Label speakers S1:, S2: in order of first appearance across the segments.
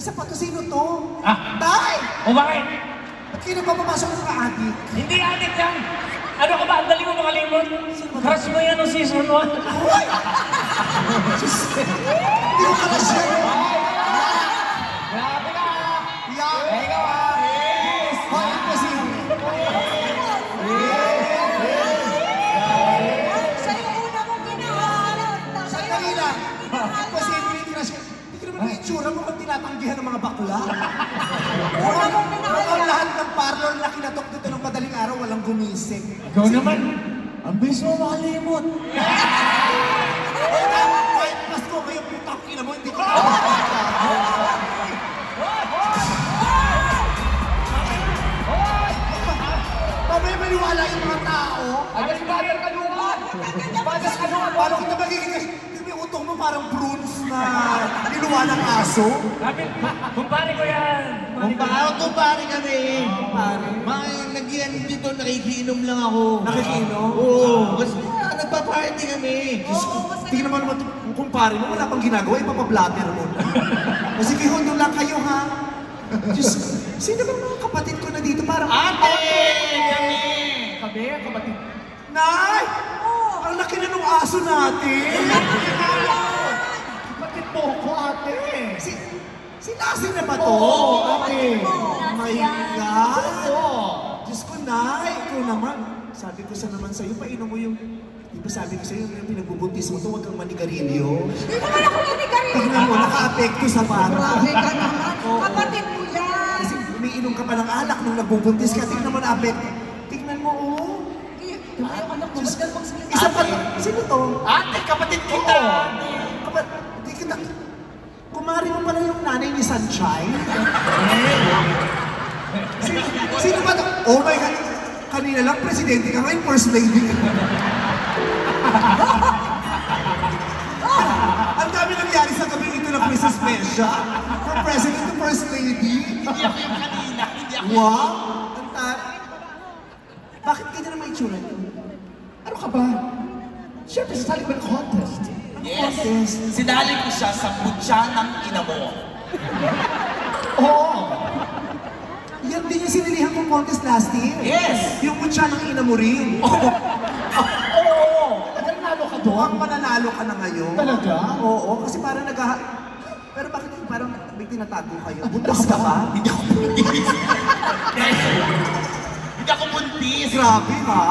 S1: Isa pa to, sino to?
S2: Ah?
S1: Tay!
S2: O bakit?
S1: Ba't kayo nagpapapasok ng mga adik?
S2: Hindi adik yan! Ano ka ba? Ang dali mo makalimot? Crush mo yan noong season 1.
S1: Uy! Diyos! Hindi ko kalas yan!
S3: Grabe ka!
S1: Yeah!
S3: Ikaw ah!
S1: Yes! Hoy, imposible!
S4: Siya yung una mong ginahanap.
S1: Sandali lang! Imposible yung crush ko. Hindi ko naman may itsura mo kung tinatanggihan ng mga bakla.
S4: Una mong
S1: Mukhang lahat ng parlor na kinatok dito ng madaling araw, walang gumising.
S2: Ikaw naman.
S3: Ang bilis mo makalimot!
S1: Kahit Pasko kayo, putang ina mo, hindi ko Mamaya maniwala yung mga tao.
S3: Agad bayan ka luwan! Bagas ka luwan!
S1: Paano kita magiging... Yung utong mo parang prunes na niluwa ng aso.
S2: Kumpare ko yan.
S3: Kumpare kami! Mga nagyan dito, nakikiinom lang ako.
S1: Nakikinom?
S3: Oo, kasi nagpa-party kami.
S1: Tingnan naman naman kung kumpare mo, wala pang ginagawa, ipapablatter mo. O sige, hundo lang kayo ha. Diyos, sino bang mga kapatid ko na dito? Parang...
S3: Ate! Kami! Kami, kapatid.
S1: Nay! Ang laki na ng aso natin!
S3: Kapatid mo ko, ate!
S1: Si Lassie na ba to?
S3: Oo, ate!
S1: Oh my God!
S3: Oo!
S1: Diyos ko, Nay! Ikaw naman. Sabi ko sa naman sa'yo, painom mo yung... Di ba sabi ko sa'yo, yung pinagbubuntis mo to, huwag kang manigarilyo.
S4: Hindi naman ako nanigarilyo.
S1: Tingnan mo, naka-apekto sa bata.
S4: Grabe ka naman. Kapatid mo yan.
S1: Kasi umiinom ka pa ng alak nung nagbubuntis ka. Tingnan mo na-apekto. Tingnan mo, oh.
S4: Yung anak mo, ba't ka magsalita?
S1: Isa pa, sino to?
S3: Ate, kapatid kita!
S1: Di kita... Kumari mo pala yung nanay ni Sunshine? Sino ba to? Oh my God! Kanina lang, presidente ka ngayon, first lady ka. Ang dami nangyari sa gabi ito ng Princess Pesha. From president to first lady.
S3: Hindi ako yung kanina, hindi ako.
S1: Wow! Ang bakit ganyan ang may itsura niyo?
S3: Ano ka ba? Siyempre sa Taliban contest.
S1: Yes.
S5: Sinali ko siya sa mutya ng ina mo.
S3: Oo!
S1: Yan din yung sinilihan kong contest last year.
S5: Yes!
S1: Yung mutya ng ina mo rin.
S3: Oo! Nanalo ka doon?
S1: Mukhang mananalo ka na ngayon.
S3: Talaga?
S1: Oo, kasi parang Pero bakit parang may tinatago kayo? Buntis ka ba?
S5: Hindi ako buntis. Hindi ako buntis.
S1: Grabe ha?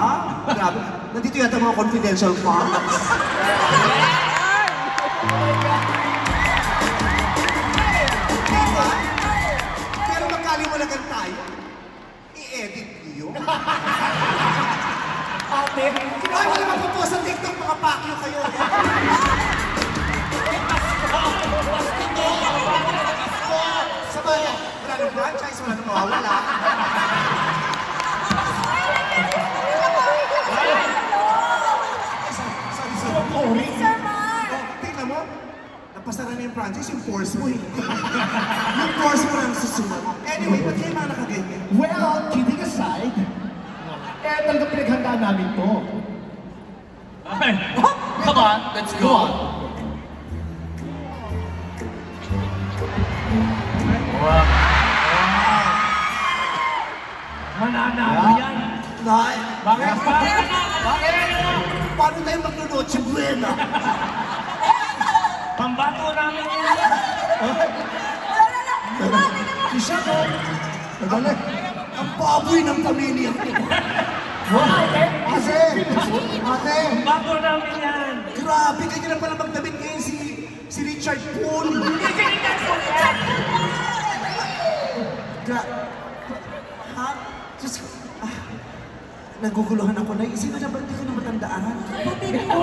S1: Grabe. Nandito yata mga confidential facts. Diba? Pero magkaliwalagan tayo, i-edit niyo.
S3: Ate!
S1: Ay, wala magpo-post sa TikTok, mga pakyo kayo. Sabaya, wala nang franchise, wala nang mawawala. Sorry.
S4: Sir Mark!
S1: Tingnan mo, napasara na yung franchise, yung force mo eh. Yung force mo lang susunod. Anyway, ba't kayo mga nakaganyan?
S3: Well, kidding aside, talagang pinaghandaan namin to.
S2: Ay,
S5: Come on, let's
S3: Go on.
S5: go.
S2: mananalo yan.
S1: Nay,
S2: Bakit?
S1: paano tayo magluluto? Buena.
S2: Pambato namin yan.
S1: Isa ko. Nadali. Ang baboy ng pamilya ko. Ate! Ate!
S2: Pambato namin yan.
S1: Grabe, ganyan na pala magdamit ngayon si Richard Poole. Ha? Diyos ko. Naguguluhan ako na. Sino na ba? Hindi ko na matandaan.
S4: Kapatid mo.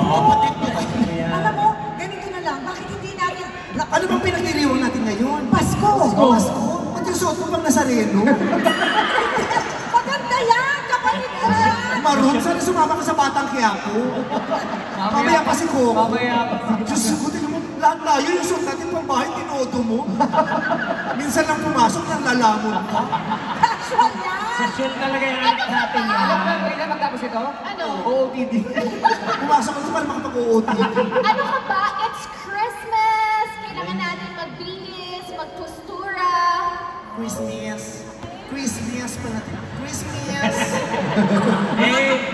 S4: Alam mo, ganito na lang. Bakit hindi natin...
S1: Ano bang pinagdiriwang natin ngayon?
S4: Pasko!
S1: Pasko? Ba't yung suot mo pang Nazareno?
S4: Maganda yan! Kapatid mo yan!
S1: Maroon, sana sumama ka sa Batang Quiapo. Mamaya pa si Coco.
S3: Mamaya pa si
S1: Diyos ko, tingnan mo, lahat tayo yung suot natin pang bahay, tinodo mo. Minsan lang pumasok, nang lalamon ka.
S4: Casual yan!
S2: Sexual talaga yung anak natin yan.
S3: Kailan magtapos ito?
S4: Ano?
S3: OOTD.
S1: Pumasok ka para makapag-OOTD.
S6: Ano ka ba? It's Christmas! Kailangan natin magbihis, magpostura,
S1: Christmas. Christmas pa natin. Christmas!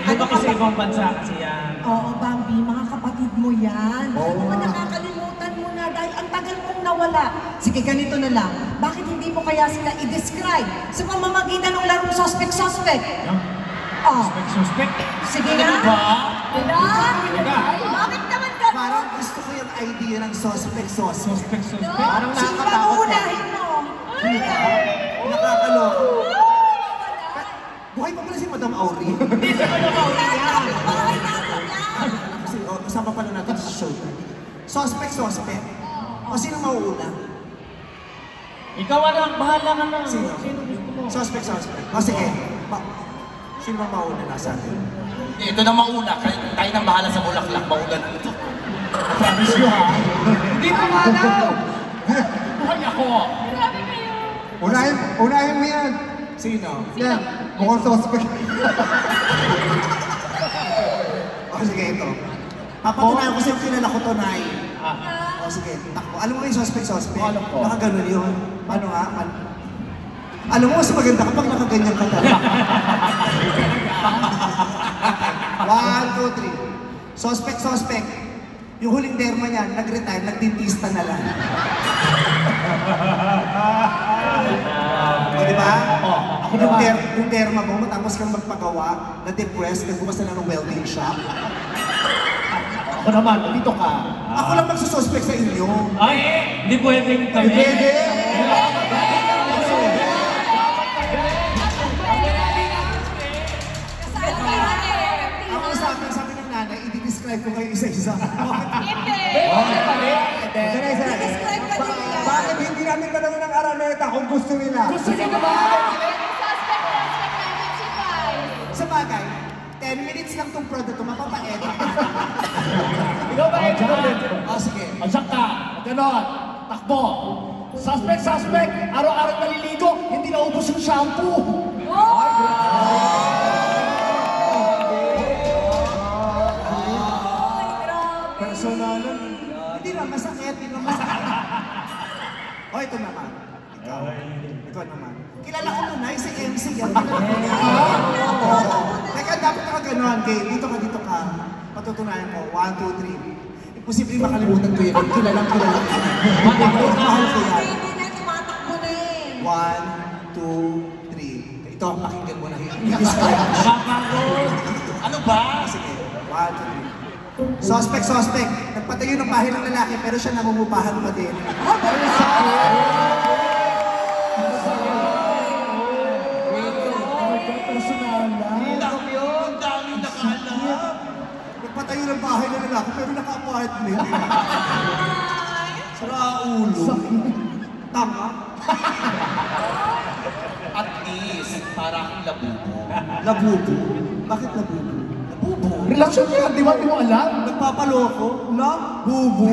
S2: Di ba kasi ibang bansa kasi yan?
S4: Oo, Bambi, mga kapatid mo yan. Bakit naman nakakalimutan mo na dahil ang tagal mong nawala? Sige, ganito na lang. Bakit hindi mo kaya sila i-describe sa pamamagitan ng larong suspect-suspect? Oh,
S2: Suspect?
S4: sige
S2: Ano
S4: na.
S2: ba?
S4: Wala? Bakit naman ka?
S1: Parang gusto ko yung idea ng suspect.
S2: Parang
S4: Sino ba uunahin mo?
S1: Nakakaloko. Buhay pa pala si Madam Aurie.
S2: Hindi sa mga mauli yan.
S1: Kasi kasama pala natin sa show. Suspect. O sino mauuna?
S2: Ikaw anak, bahala ka na.
S1: Sino?
S2: gusto mo?
S1: Suspect. O sige. Sino ba mauna nasa atin?
S5: Ito na mauna, tayo nang bahala sa bulaklak, mauna na ito.
S2: Promise you ha? Hindi ko malaw. Buhay ako.
S6: Unahin mo yan.
S1: Sino?
S6: Yan. Mukhang suspect.
S1: O sige, ito. Papatunayan ko sa'yo kilala ko to, Nay.
S2: Ah.
S1: O sige, takbo. Alam mo yung suspect?
S2: Alam ko.
S1: Baka ganun yun. Paano nga? Alam mo, mas maganda kapag nakaganyan ka talaga. 1, 2, 3. Suspect. Yung huling derma niyan, nag-retire, nagdentista na lang. O, di ba?
S2: Ako naman.
S1: Yung derma mo, matapos kang magpagawa, na-depressed, nagbukas na lang ng welding shop.
S2: Ako naman, dito ka.
S1: Ako lang magsususpect sa inyo.
S2: Ay, hindi pwedeng kami.
S6: Pwede.
S1: Ako sabi ng nanay, i-describe ko kayo isa-isa.
S4: I-describe ka din yan.
S6: Bakit hindi namin tanongin ng Araneta kung gusto nila?
S1: Sa bagay, 10 minutes lang tong product to, mapapa-edit.
S2: Ikaw ba eh?
S1: O sige.
S2: Ansak ka. Ganon. Takbo. Suspect. Araw-araw naliligo. Hindi naubos yung shampoo.
S1: Personalan. Hindi naman masakit. O, ito naman. Ikaw naman. Kilala ko to, Nay, si MC. Teka, dapat ka gano'n, Kay. Dito ka. Patutunayan ko. 1, 2, 3. Imposible makalimutan ko yun. Kilala ko. Mahal ko yan.
S4: Hindi na, tumatakbo na eh.
S1: 1, 2, 3. Ito, pakinggan mo na yun. I-describe mo.
S2: Nakapagod.
S5: Ano ba?
S1: Sige. 1, 2, 3. Suspect. Nagpatayo ng bahay ng lalaki pero siya namumupahan pa din.
S5: Ang dami nakahanap.
S1: Nagpatayo ng bahay ng lalaki pero naka-apartment. Sara ulo. Tama.
S5: At least, parang labubo.
S1: Labubo. Bakit labubo? Labubo.
S2: Relasyon yan, di ba? Di mo alam?
S1: Nagpapaloko. Labubo.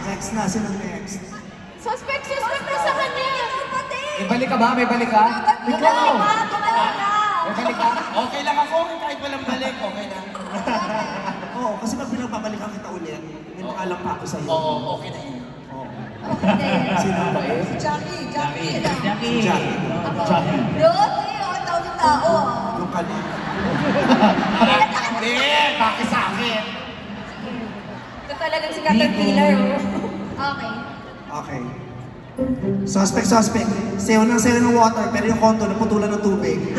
S1: Next na. Sino next?
S7: Suspect na sa kanya.
S2: May balik ka ba? May balik ka? Ikaw! May balik ka?
S5: Okay lang ako, kahit walang balik, okay lang.
S1: Oo, kasi pag pinagbabalikan kita ulit, may nakalam pa ako sa'yo.
S5: Oo, okay na yun.
S1: Sino ba eh?
S4: Si Jackie.
S2: Jackie.
S1: Jackie.
S2: Jackie.
S7: Bro, ang tawag ng tao.
S1: Yung kanina.
S5: Hindi, bakit sa akin?
S7: Ito talagang si Caterpillar, oh. Okay.
S1: Okay. Suspect. Sayo ng water, pero yung kondo naputulan ng tubig.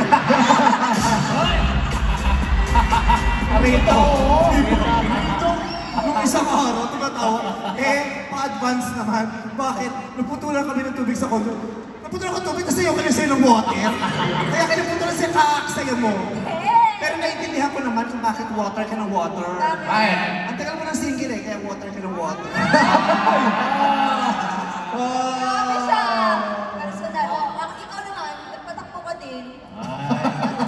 S2: Arito!
S1: Nung isang araw, tumatawa, pa-advance naman. Bakit? Naputulan kami ng tubig sa kondo. Naputulan ko tubig kasi yung sayo ng water. Kaya naputulan siya kaksayo mo. Pero naiintindihan ko naman kung bakit water ka ng water.
S2: Ay!
S1: Ang tagal mo ng single kaya water ka ng water.
S7: Grabe siya. Personal. Oh, ikaw naman, nagpatakbo ka din.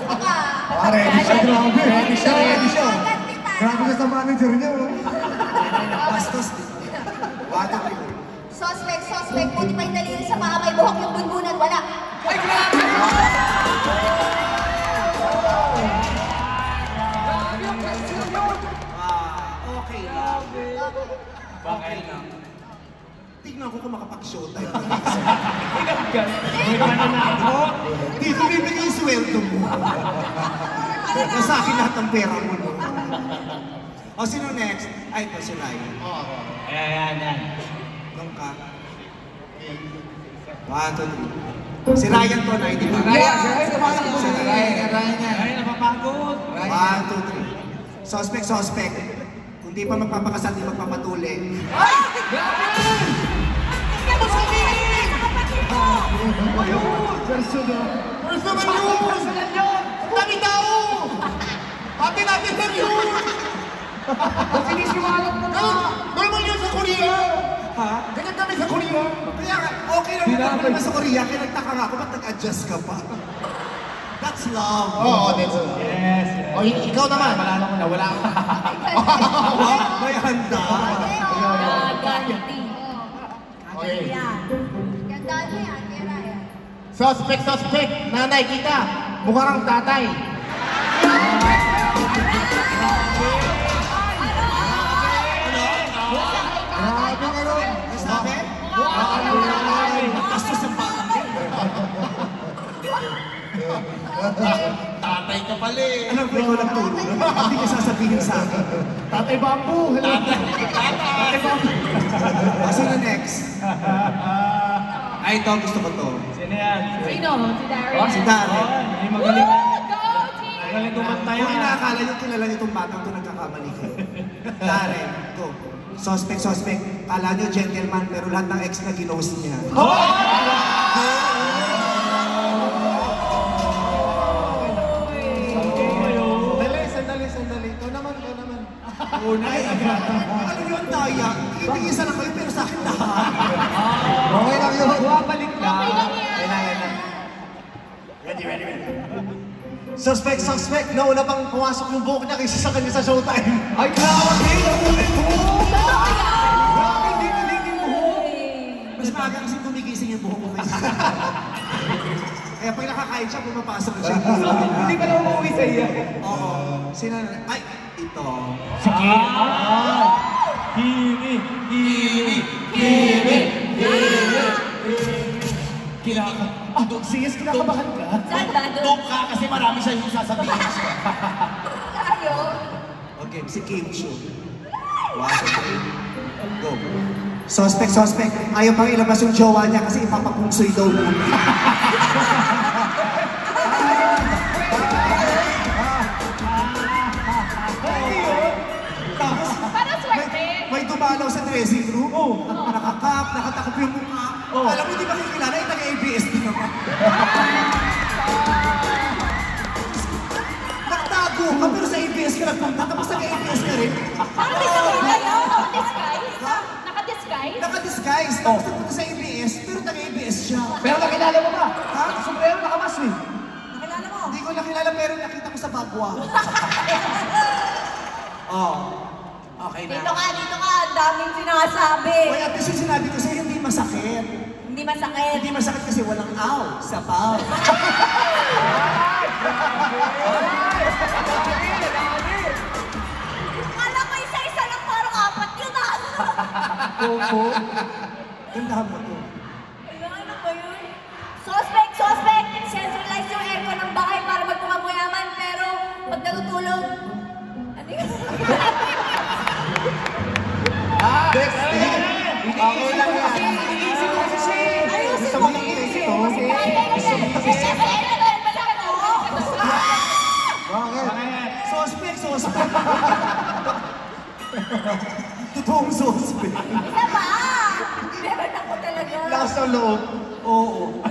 S7: Baka.
S6: Ready siya, grabe. Ready siya.
S7: Agad kita.
S6: Grabe siya sa manager niya.
S1: Bastos din. Water ka.
S7: Suspect. Buti pa yung daliri sa paa, may buhok yung bunbunan, wala.
S5: Ay, grabe!
S1: Okay lang.
S2: Bakit?
S1: titignan ko kung makapag-show tayo.
S2: May mananalo.
S1: Dito bibigay yung sweldo mo. Nasa akin lahat ng pera mo, no? O, sino next? Ay, ito, si Ryan.
S2: Ayan.
S1: Nung ka. 1, 2, 3. Si Ryan to, na, di ba?
S2: Ay, napapagod.
S1: 1, 2, 3. Suspect. Kung di pa magpapakasal, di magpapatuli.
S2: Personal yun! Dami tao! Ate natin lang yun! Ba't sinisiwalat mo na? Normal yun sa Korea!
S1: Ha?
S2: Ganyan kami sa Korea!
S1: Kaya nga, okay lang naman sa Korea, kaya nagtaka nga ako, ba't nag-adjust ka pa? That's love.
S3: Oo, that's all.
S2: Yes.
S3: O, ikaw naman.
S2: Malala mo na, wala ako.
S1: May handa.
S7: Gaganti.
S3: Okay.
S7: Gandaan mo yan, kay Ryan.
S3: Suspect. Nanay kita. Mukha kang tatay.
S1: Grabe nga ron. Sabi? Bastos ang bata.
S5: Tatay ka pala eh.
S1: Alam ko ikaw nagturo. Hindi ka sasabihin sa akin.
S2: Tatay Bambu! Hello! Tatay Bambu!
S1: Sino next? Ay, ito. Gusto ko to.
S2: Sino yan?
S7: Sino? Si Darren.
S1: Si Darren.
S2: Ay, magaling.
S7: Go, team!
S2: Magaling kumanta
S1: Kung
S2: yan.
S1: inaakala nyo kilala nyo itong batang to, nagkakamali kayo. Darren, go. Suspect. Kala nyo gentleman, pero lahat ng ex na ginost niya.
S6: Sandali. Ito naman.
S1: Ay, ano yun, Daya? Ibigisa lang kayo, pero sa akin lahat.
S6: Okay lang yun.
S2: Bumabalik na.
S7: Okay lang yan.
S2: Ready.
S6: Suspect. Nauna pang pumasok yung buhok niya kaysa sa kanya sa showtime.
S2: Ay, grabe! Nakulit mo!
S7: Totoo yan.
S2: Grabe, hindi mo!
S1: Mas maaga kasi gumigising yung buhok ko kasi. Kaya pag nakakain siya, pumapasok siya.
S2: Hindi pa naman umuwi sa iya.
S1: Oo. Sino na? Ay, ito.
S2: Sige! Kimi! Kinakabahan ka?
S7: Saan ba?
S5: Doon ka kasi marami siya yung sasabihin siya.
S7: Tayo.
S1: Okay, si Kim Chu. Go. Suspect. Ayaw pang ilabas yung jowa niya kasi ipapapungsoy daw mo. Tapos,
S7: Para swerte.
S1: may dumalaw sa dressing room. Nakakap, nakatakip yung mukha. Alam mo, di ba kikilala? Yung taga-ABS din naman. Nagtago ka, pero sa ABS ka nagpunta, tapos taga-ABS ka rin.
S7: Parang di sa kayo. Naka-disguise. Naka-disguise.
S1: Naka-disguise, tapos nagpunta sa ABS, pero taga-ABS siya.
S2: Pero nakilala mo ba?
S1: Ha?
S2: Sombrero nakamas eh.
S4: Nakilala mo?
S1: Hindi ko nakilala, pero nakita ko sa bagwa. Oh. Okay na.
S7: Dito ka. Ang daming sinasabi.
S1: Kaya at least yung sinabi ko sa'yo, hindi masakit.
S7: Hindi masakit.
S1: Hindi masakit kasi walang aw, sabaw.
S7: Kala ko isa-isa lang parang apat yun ah.
S1: Opo. Gandahan mo to.
S7: Ano ba yun? Suspect! Centralize yung aircon ng bahay para magmukhang mayaman, pero pag natutulog, ano yun?
S6: Okay lang yan.
S4: Ayusin mo kasi.
S6: Bakit?
S1: Suspect. Totoong suspect.
S7: Isa ba? Meron ako talaga.
S6: Lakas ng loob.
S1: Oo.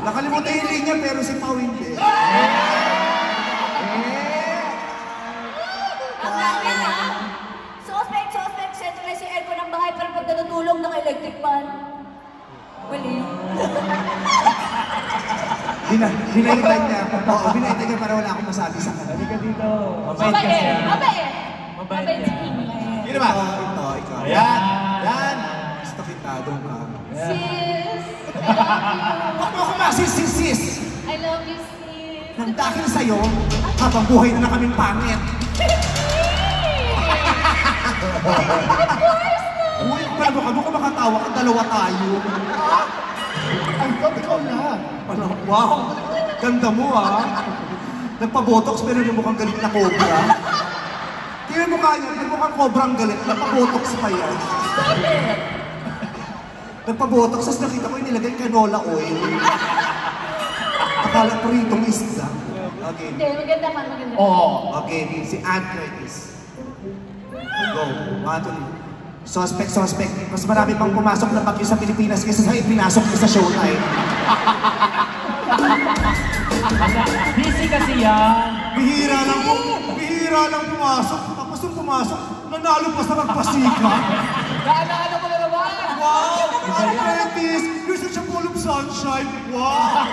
S1: Nakalimutan yung linya, pero si Pao hindi.
S7: Ang ganda ah. Suspect, centralize yung aircon ng bahay para pag natutulog naka-electric fan. Mali.
S1: Binaitan niya. Oo, binaitan niya para wala akong masabi sa kanya.
S2: Halika dito.
S7: Mabait si Kimi.
S1: Sino ba? Ikaw.
S6: Yan.
S1: Gusto kita, doon ka.
S7: Sis, I love you.
S1: Huwag mo ako masis.
S7: I love you, sis.
S1: Nang dahil sa'yo, habang buhay na kaming pangit.
S7: Of course, no.
S1: Uy, pala mo ka makatao. tawa ka, dalawa tayo.
S2: Ay, ikaw na.
S1: Ano, wow, ganda mo ah. Nagpa-botox pero yung mukhang galit na cobra. Tingnan mo kaya, yung mukhang cobra ang galit, nagpa-botox pa yan. Nagpa-botox, tapos nakita ko yung nilagay canola oil. Akala ko rin itong isda. Okay.
S7: Hindi, maganda man, maganda.
S1: Okay, si Ann Curtis. Go, matuli. Suspect. Mas marami pang pumasok na bagyo sa Pilipinas kaysa sa ipinasok niya sa Showtime.
S5: Busy kasi yan.
S1: Bihira lang pumasok. Tapos nung pumasok, nanalo pa sa magpasika.
S5: Naano mo na naman?
S1: Wow! Ann Curtis, you're such a full of sunshine. Wow!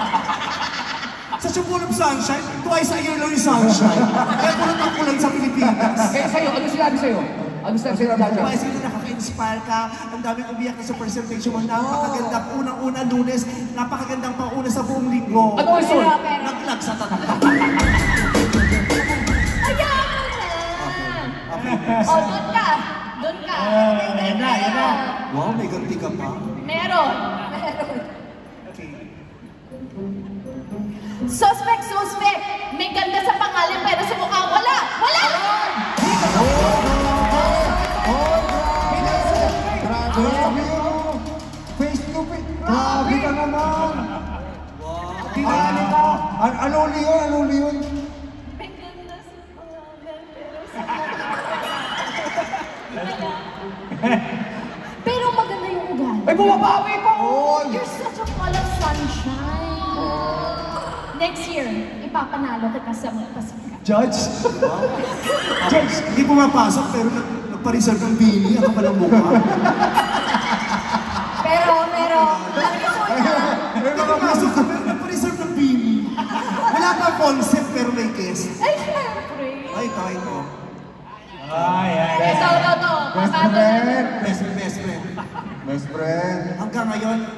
S1: Such a full of sunshine. Twice a year lang yung sunshine. Kaya pulot ang ulan sa Pilipinas.
S2: Eh, sa'yo, ano sinabi sa'yo? Ano sinabi sa'yo, Raja?
S1: Twice sila nakaka-inspire ka. Ang daming umiyak na sa presentation mo. Napakagandang unang-una Lunes. Napakagandang pang-una sa buong linggo.
S2: Ano ang soul?
S1: Naglag sa tatlo.
S7: Ayaw mo na! Oh, doon ka! Doon ka!
S2: Yan na.
S1: Wow, may ganti ka pa.
S7: Meron!
S1: Okay.
S7: Suspect! May ganda sa pangalan pero sa mukha wala! Wala!
S2: Grabe yun. Face to face. Grabe ka naman. Tinali ka. Ano yun?
S7: May ganda sa pangalan pero sa mukha. Pero maganda yung ugali.
S2: Ay, bumabawi pa.
S7: You're such a full of sunshine. Next year, ipapanalo kita sa magpasika.
S1: Judge? Judge, hindi pumapasok pero nagpa-reserve ng bini. Ang kapalang mukha.
S7: Pero, nakikita
S1: Hindi pumasok ka pero nagpa-reserve ng bini. Wala kang concept pero may guest.
S7: Ay, syempre.
S1: Ay, ito.
S7: Ito.
S2: Best friend.
S1: Best friend.
S2: Best friend.
S1: Hanggang ngayon,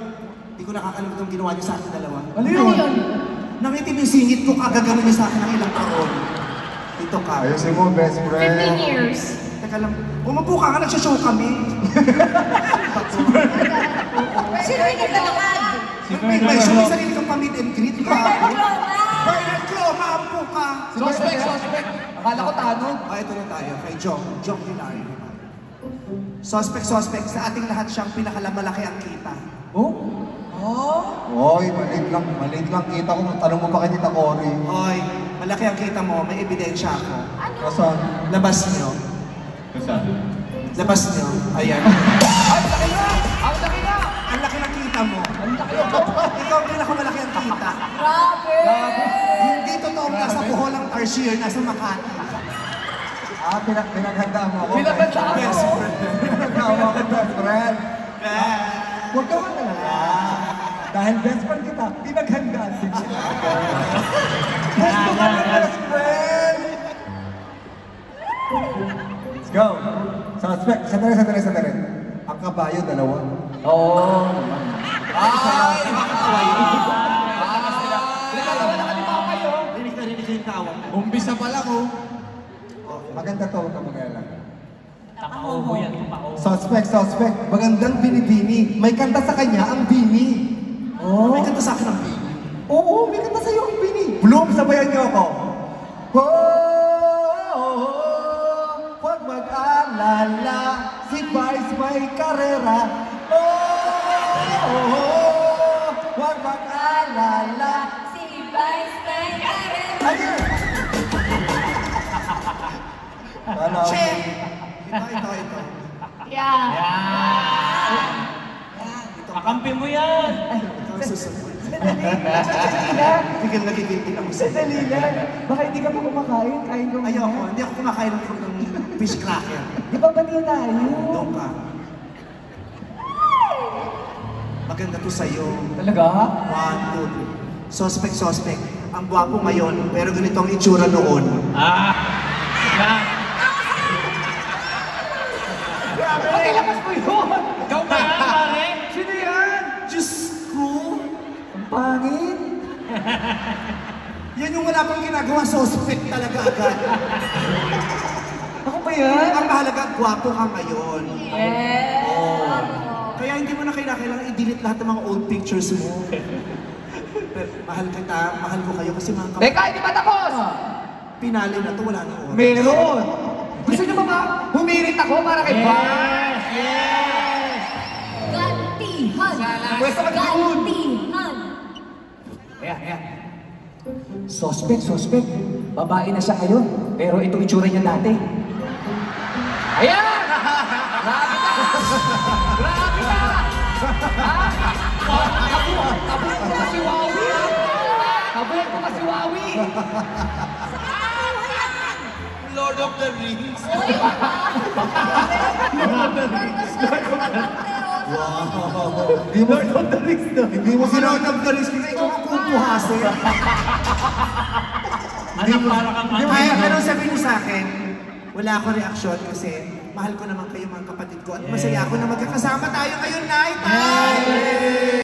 S1: hindi ko nakakalimutan yung ginawa niyo sa akin dalawa.
S2: Ano yun?
S1: Nangitim yung singit ko, kagagano niyo sa akin ng ilang taon. Ito ka.
S2: Ayusin mo, best
S7: 15 years.
S1: Teka lang, umupo ka nga, nagsashow kami.
S7: Sino yung naglalakad?
S1: May show, may sarili kang pa-meet and greet ka.
S7: Roma!
S1: Bernard Clo, maapo ka.
S2: Suspect. Akala ko tanong.
S1: Ito na tayo, kay Jong Hilario. Suspect, sa ating lahat siyang pinakalamalaki ang kita.
S2: Oy, maliit lang kita ko. Tanong mo pa kay Tita Cory.
S1: Oy, malaki ang kita mo, may ebidensya ako.
S2: Nasaan?
S1: Labas niyo. Labas niyo. Ayan. Ang laki ng kita mo. Ikaw ang pinakamalaki ang kita.
S7: Grabe!
S1: Hindi totoo nasa Bohol ang Tarsier, nasa Makati.
S2: Pinaghandaan mo ako.
S1: Pinaghandaan mo.
S2: Best friend. Pinaghandaan mo ako, best friend. Huwag ka matalala. Dahil best friend kita, pinaghandaan din siya. Gusto ka ng best friend. Let's go. Suspect. Sandali. Ang kabayo, dalawa. Oo.
S1: Ay, makakaway.
S3: Rinig na yung tawag.
S2: Umbisa pa lang, oh. Maganda to, huwag ka mag-alala.
S5: Tapa-obo yan, tapa-obo.
S2: Suspect. Magandang binibini. May kanta sa kanya ang bini.
S1: May kanta sa akin ang bini.
S2: Oo, may kanta sa'yo ang bini. Bloom, sabayan niyo ako. Huwag mag-alala, si Vice may karera. Huwag mag-alala.
S7: Si Vice may karera.
S2: Ayun!
S1: Check! Ito.
S7: Yeah.
S5: Kakampi mo yan.
S1: Ikaw ang susunod.
S2: Sandali lang.
S1: Nagigiltin ako sa'yo.
S2: Sandali lang. Baka hindi ka pa kumakain. Kain ko.
S1: Ayoko, hindi ako kumakain ng fish cracker.
S2: Di ba ba tayo?
S1: Doon ka. Maganda to sa'yo.
S2: Talaga?
S1: 1, 2, 3. Suspect. Ang gwapo ngayon, pero ganito ang itsura noon.
S5: Yan.
S2: Pakilabas mo yun!
S5: Ikaw ba yan, pare?
S2: Sino yan?
S1: Diyos ko!
S2: Ang pangit!
S1: Yan yung wala pang ginagawa, suspect talaga agad.
S2: Ako ba yan?
S1: Ang mahalaga, gwapo ka ngayon.
S7: Yeah.
S1: Kaya hindi lahat ng mga old pictures mo. Pero, mahal ko kayo kasi mga kapatid.
S2: Teka, hindi pa tapos!
S1: Pinali na to, wala na oras.
S2: Meron! Gusto niyo ba humirit ako para kay Bob?
S7: Gantihan!
S2: Pwesto ka na yun.
S7: Gantihan!
S2: Ayan. Suspect. Babae na siya ngayon. Pero ito itsura niya dati. Ayan! Grabe ka! Kabul ko pa si Wawi!
S3: Lord of the Rings.
S1: Hindi mo Lord of the Rings kasi ikaw ang kukuhasin. Ay, anong sabihin niyo sa akin? Wala akong reaksyon kasi mahal ko naman kayo mga kapatid ko at masaya ako na magkakasama tayo ngayon night.